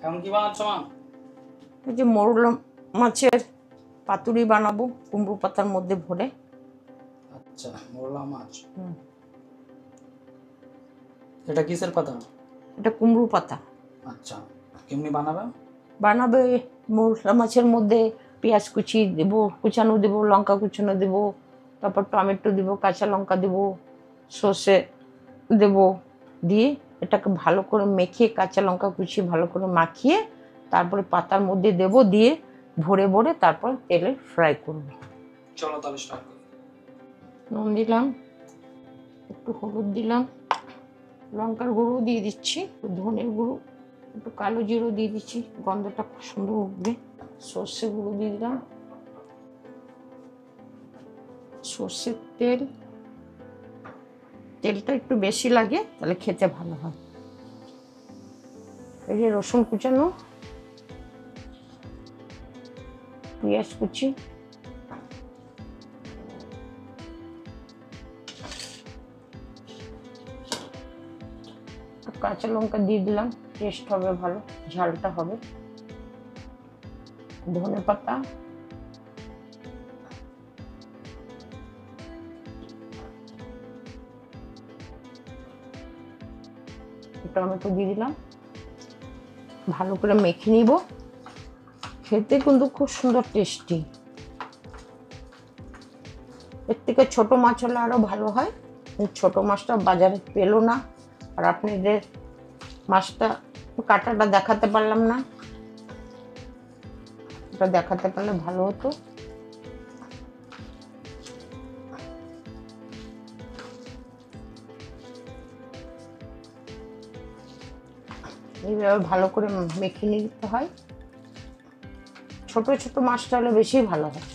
এখন কি বানাচ্ছ মা? এই যে মোরলা মাছের পাতুরি বানাবো কুমড়ো পাতার মধ্যে ভরে। আচ্ছা, মোরলা মাছ। এটা কিসের পাতা? এটা কুমড়ো পাতা। আচ্ছা, কেমনি বানাবে? বানাবে মোরলা মাছের মধ্যে পেঁয়াজ কুচি দেব, কুচানো দেব, লঙ্কা কুচানো দেব, তারপর টমেটো দেব, কাঁচা লঙ্কা দেব, সর্ষে দেব, দিয়ে এটাকে ভালো করে মেখে কাঁচা লঙ্কা কুচি ভালো করে মাখিয়ে তারপরে পাতার মধ্যে দেব, দিয়ে ভরে ভরে তারপর তেলে ফ্রাই করব। চলো তাহলে স্টার্ট করি। নুন দিলাম, একটু হলুদ দিলাম, লঙ্কার গুঁড়ো দিয়ে দিচ্ছি, ধনের গুঁড়ো, একটু কালো জিরো দিয়ে দিচ্ছি, গন্ধটা খুব সুন্দর উঠবে। সর্ষে গুঁড়ো দিয়ে দিলাম, সর্ষের তেল, তেলটা একটু বেশি লাগে তাহলে খেতে ভালো হয়। এই যে রসুন কুচানো, পেঁয়াজ কুচি, কাঁচা লঙ্কা দিয়ে দিলাম, টেস্ট হবে ভালো, ঝালটা হবে। ধনে পাতা, টমেটো দিয়ে দিলাম, ভালো করে মেখে নিব। খেতে কিন্তু খুব সুন্দর টেস্টি। এর থেকে ছোট মাছ হলে আরো ভালো হয়, ছোট মাছটা বাজারে পেলো না, আর আপনাদের মাছটা কাটাটা দেখাতে পারলাম না, এটা দেখাতে পারলে ভালো হতো। এইভাবে ভালো করে মেখে নিতে হয়। ছোট ছোট মাছটা হলে বেশি ভালো হয়,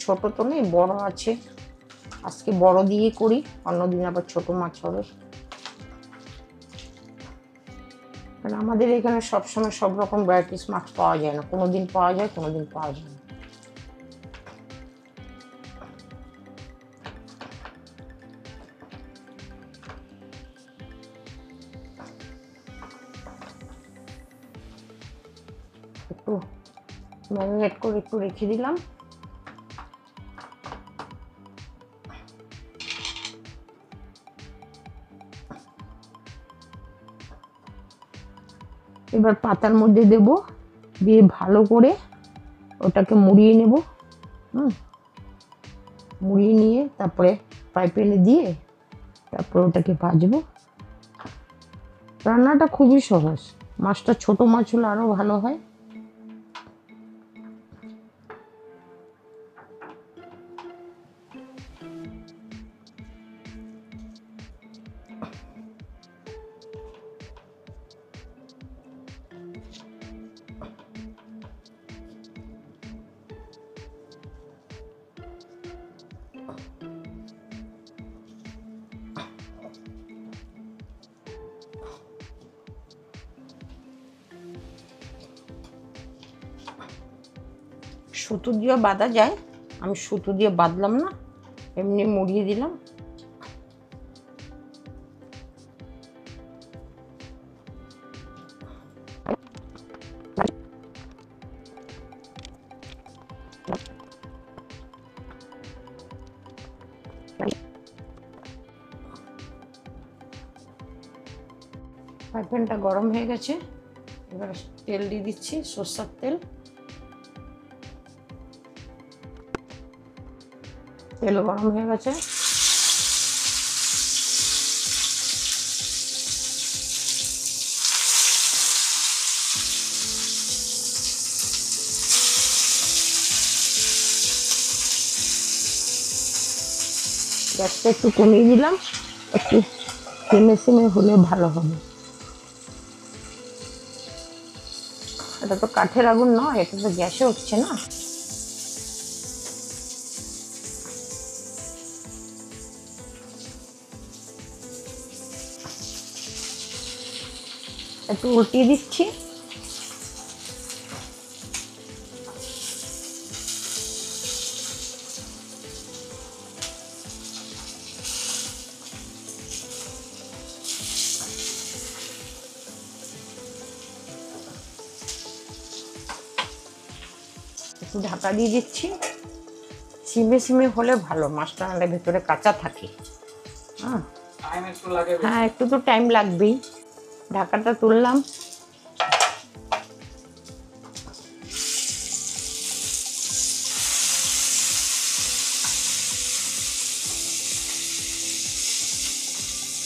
ছোট তো নেই, বড় আছে, আজকে বড় দিয়ে করি, অন্যদিন আবার ছোট মাছ হবে। কারণ আমাদের এখানে সবসময় সব রকম ভ্যারাইটিস মাছ পাওয়া যায় না, কোনোদিন পাওয়া যায় কোনোদিন পাওয়া যায় না। একটু ম্যারিনেট করে একটু রেখে দিলাম। এবার পাতার মধ্যে দেব, দিয়ে ভালো করে ওটাকে মুড়িয়ে নেব। মুড়িয়ে নিয়ে তারপরে ফ্রাই প্যানে দিয়ে তারপরে ওটাকে ভাজবো। রান্নাটা খুবই সহজ, মাছটা ছোট মাছ হলে আরো ভালো হয়। সুতো দিয়ে বাঁধা যায়, আমি সুতো দিয়ে বাঁধলাম না, এমনি মুড়িয়ে দিলাম। ফ্রাই প্যানটা গরম হয়ে গেছে, এবার তেল দিয়ে দিচ্ছি, সরষের তেল। তেল গরম হয়ে গেছে, গ্যাসটা একটু কমিয়ে দিলাম, একটু থেমে থেমে হলে ভালো হবে। এটা তো কাঠের আগুন নয়, এটা তো গ্যাসে হচ্ছে না। একটু উল্টিয়ে দিচ্ছি। ঢাকা দিয়ে দিচ্ছি। সিমে সিমে হলে ভালো, মাছটা নাহলে ভেতরে কাঁচা থাকে। হ্যাঁ টাইম একটু লাগে। হ্যাঁ, একটু তো টাইম লাগবেই। ঢাকাটা তুললাম।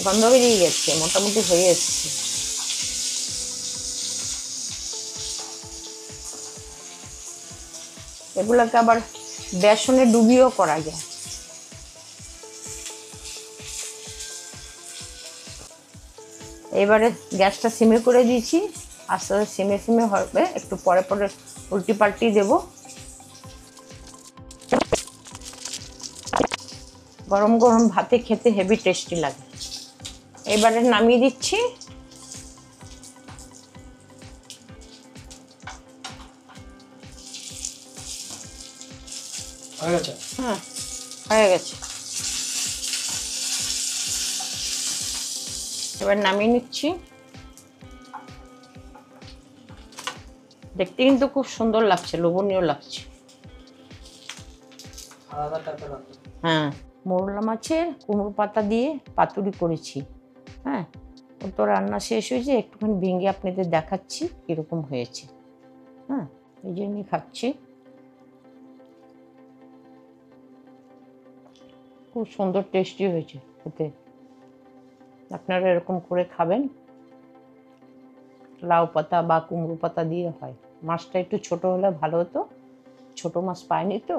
গন্ধ বেরিয়ে গেছে, মোটামুটি হয়ে এসছে। এগুলোকে আবার বেসনে ডুবিয়েও করা যায়। এবারে গ্যাসটা সিমে করে দিয়েছি, আস্তে আস্তে সিমে সিমে হবে, একটু পরে পরে উল্টি পাল্টি দেবো। গরম গরম ভাতে খেতে হেভি টেস্টি লাগে। এবারে নামিয়ে দিচ্ছি। হয়ে গেছে? হ্যাঁ হয়ে গেছে। এবার নামিয়ে নিচ্ছি। দেখতে কিন্তু খুব সুন্দর লাগছে, লোভনীয় লাগছে। আলাদা টাইপের রাখো। হ্যাঁ, মোরলা মাছের কুমড়ো পাতা দিয়ে পাতুরি করেছি। হ্যাঁ, ও তো রান্না শেষ হয়েছে, একটুখানি ভেঙে আপনাদের দেখাচ্ছি কীরকম হয়েছে। হ্যাঁ, এই জন্যই খাচ্ছি। খুব সুন্দর টেস্টি হয়েছে খেতে। আপনারা এরকম করে খাবেন। লাউ পাতা বা কুমড়ো পাতা দিয়ে হয়। মাছটা একটু ছোট হলে ভালো হতো, ছোট মাছ পাইনি তো।